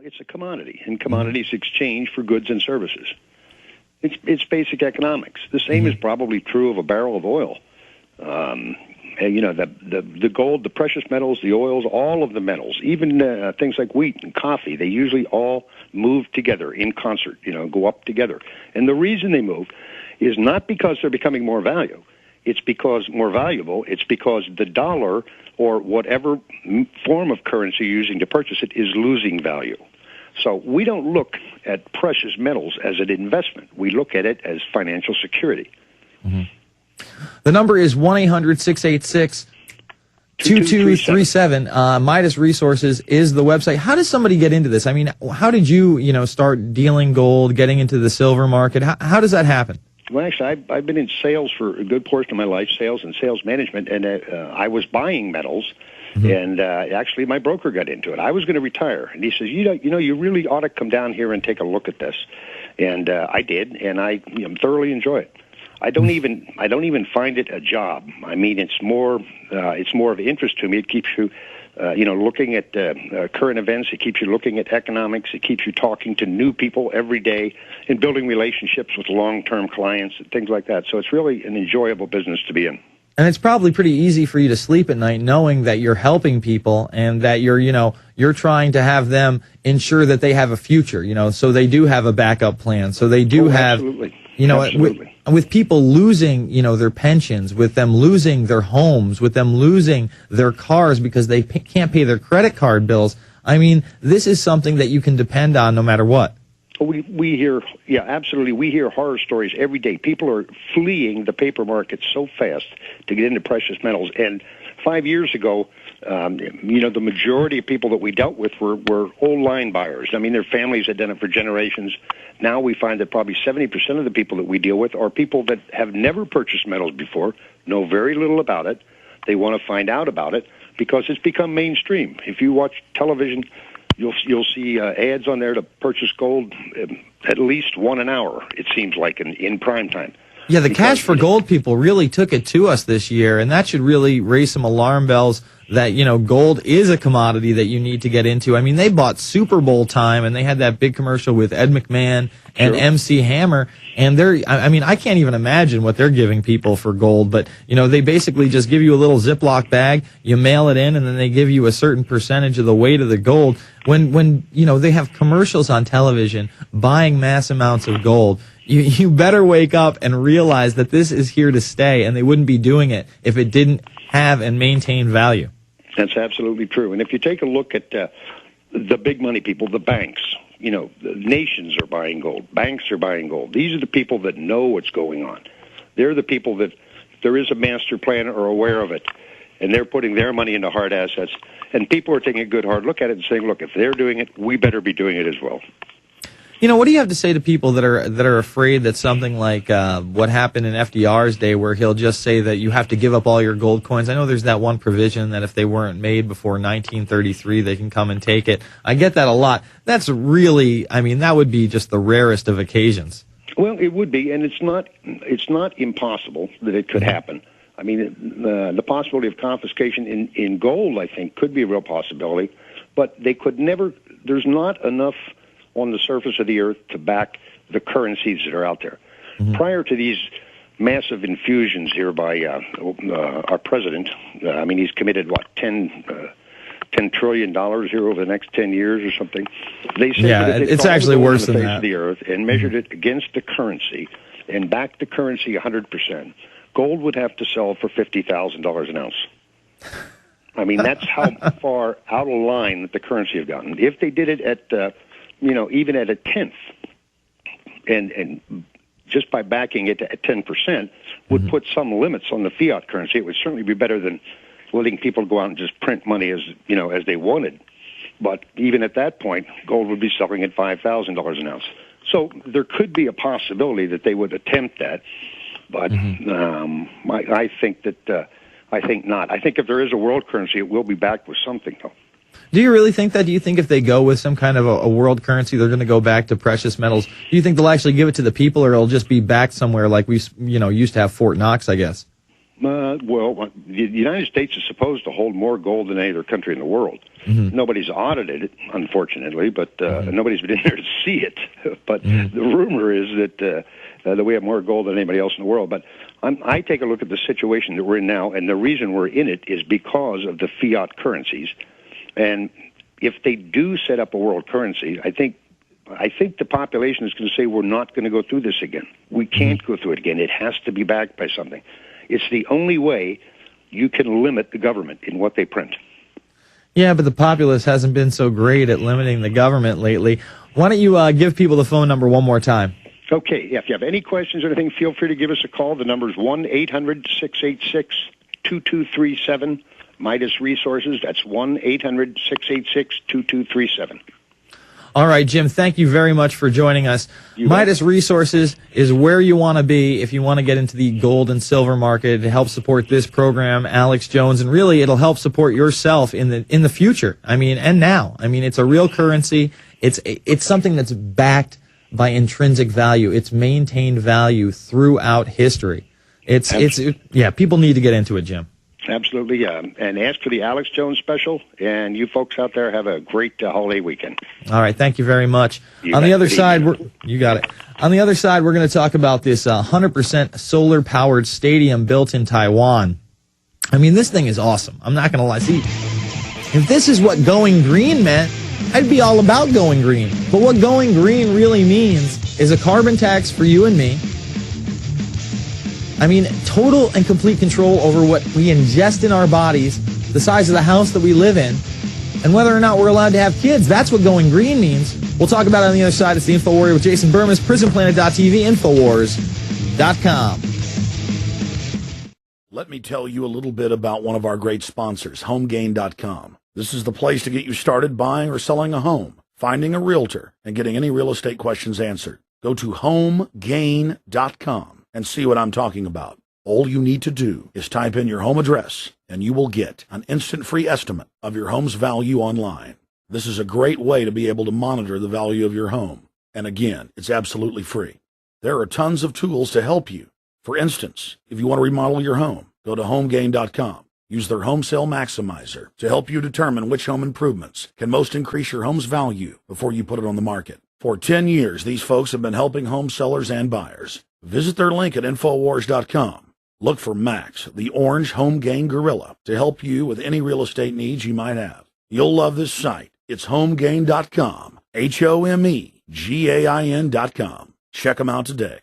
It's a commodity, and commodities exchange for goods and services. It's basic economics. The same is probably true of a barrel of oil. The gold, the precious metals, the oils, all of the metals, even things like wheat and coffee, they usually all move together in concert, go up together. And the reason they move is not because they're becoming more valuable. It's because the dollar or whatever form of currency you're using to purchase it is losing value. So we don't look at precious metals as an investment. We look at it as financial security. The number is 1-800-686-2237. Midas Resources is the website. How does somebody get into this? I mean, how did you, start dealing gold, getting into the silver market? How does that happen? Well, actually, I've been in sales for a good portion of my life, sales and sales management, and I was buying metals. And actually, my broker got into it. I was going to retire, and he says, you really ought to come down here and take a look at this. And I did, and I thoroughly enjoy it. I don't even find it a job. I mean, it's more of interest to me. It keeps you, looking at current events. It keeps you looking at economics. It keeps you talking to new people every day and building relationships with long-term clients and things like that. So it's really an enjoyable business to be in. And it's probably pretty easy for you to sleep at night knowing that you're helping people and that you're trying to have them ensure that they have a future, so they do have a backup plan. So they do have, absolutely. With people losing, their pensions, with them losing their homes, with them losing their cars because they can't pay their credit card bills. I mean, this is something that you can depend on no matter what. We hear, absolutely. We hear horror stories every day. People are fleeing the paper market so fast to get into precious metals. And 5 years ago, the majority of people that we dealt with were old line buyers. I mean, their families had done it for generations. Now we find that probably 70% of the people that we deal with are people that have never purchased metals before, know very little about it. They want to find out about it because it's become mainstream. If you watch television, you'll see ads on there to purchase gold at least one an hour, it seems like, in prime time. Yeah, the Cash for Gold people really took it to us this year, and that should really raise some alarm bells that, gold is a commodity that you need to get into. I mean, they bought Super Bowl time, and they had that big commercial with Ed McMahon and MC Hammer, and I can't even imagine what they're giving people for gold, but, they basically just give you a little Ziploc bag, you mail it in, and then they give you a certain percentage of the weight of the gold. When they have commercials on television buying mass amounts of gold, you better wake up and realize that this is here to stay, and they wouldn't be doing it if it didn't have and maintain value. That's absolutely true. And if you take a look at the big money people, the banks, the nations are buying gold. Banks are buying gold. These are the people that know what's going on. They're the people that there is a master plan or aware of it, and they're putting their money into hard assets. And people are taking a good hard look at it and saying, look, if they're doing it, we better be doing it as well. What do you have to say to people that are afraid that something like what happened in FDR's day, where he'll just say that you have to give up all your gold coins? I know there's that one provision that if they weren't made before 1933, they can come and take it. I get that a lot. That's really, that would be just the rarest of occasions. Well, it would be, and it's not impossible that it could happen. I mean, the possibility of confiscation in gold, I think, could be a real possibility, but they could never. There's not enough on the surface of the earth to back the currencies that are out there. Prior to these massive infusions here by our president, he's committed, $10 trillion here over the next 10 years or something. They said that if they it's actually worse than that. Of the earth and measured it against the currency and backed the currency 100%, gold would have to sell for $50,000 an ounce. That's how far out of line that the currency have gotten. If they did it at even at a tenth, and just by backing it at 10%, would put some limits on the fiat currency. It would certainly be better than letting people go out and just print money as they wanted. But even at that point, gold would be selling at $5,000 an ounce. So there could be a possibility that they would attempt that, but I think not. I think if there is a world currency, it will be backed with something, though. Do you really think that? Do you think if they go with some kind of a world currency, they're going to go back to precious metals? Do you think they'll actually give it to the people, or it'll just be backed somewhere like we used to have Fort Knox, I guess? The United States is supposed to hold more gold than any other country in the world. Nobody's audited it, unfortunately, but nobody's been in there to see it. But the rumor is that we have more gold than anybody else in the world. But I take a look at the situation that we're in now, and the reason we're in it is because of the fiat currencies. And if they do set up a world currency, I think the population is going to say we're not going to go through this again. We can't go through it again. It has to be backed by something. It's the only way you can limit the government in what they print. Yeah, but the populace hasn't been so great at limiting the government lately. Why don't you give people the phone number one more time? Okay, if you have any questions or anything, feel free to give us a call. The number is 1-800-686-2237. Midas Resources, that's 1-800-686-2237. All right, Jim, thank you very much for joining us. Midas Resources is where you want to be if you want to get into the gold and silver market to help support this program, Alex Jones, and really it'll help support yourself in the future. I mean, and now. I mean, it's a real currency. It's something that's backed by intrinsic value. It's maintained value throughout history. People need to get into it, Jim. Absolutely, and ask for the Alex Jones special, and you folks out there have a great holiday weekend. All right, thank you very much. On the other side, you got it. On the other side, we're going to talk about this 100% solar-powered stadium built in Taiwan. I mean, this thing is awesome. I'm not going to lie. See, if this is what going green meant, I'd be all about going green. But what going green really means is a carbon tax for you and me. I mean, total and complete control over what we ingest in our bodies, the size of the house that we live in, and whether or not we're allowed to have kids. That's what going green means. We'll talk about it on the other side. It's the InfoWarrior with Jason Bermas, PrisonPlanet.tv, Infowars.com. Let me tell you a little bit about one of our great sponsors, HomeGain.com. This is the place to get you started buying or selling a home, finding a realtor, and getting any real estate questions answered. Go to HomeGain.com. and see what I'm talking about. All you need to do is type in your home address, and you will get an instant free estimate of your home's value online. This is a great way to be able to monitor the value of your home. And again, it's absolutely free. There are tons of tools to help you. For instance, if you want to remodel your home, go to HomeGain.com. Use their Home Sale Maximizer to help you determine which home improvements can most increase your home's value before you put it on the market. For 10 years, these folks have been helping home sellers and buyers. Visit their link at InfoWars.com. Look for Max, the orange home gain gorilla, to help you with any real estate needs you might have. You'll love this site. It's HomeGain.com, HomeGain.com. Check them out today.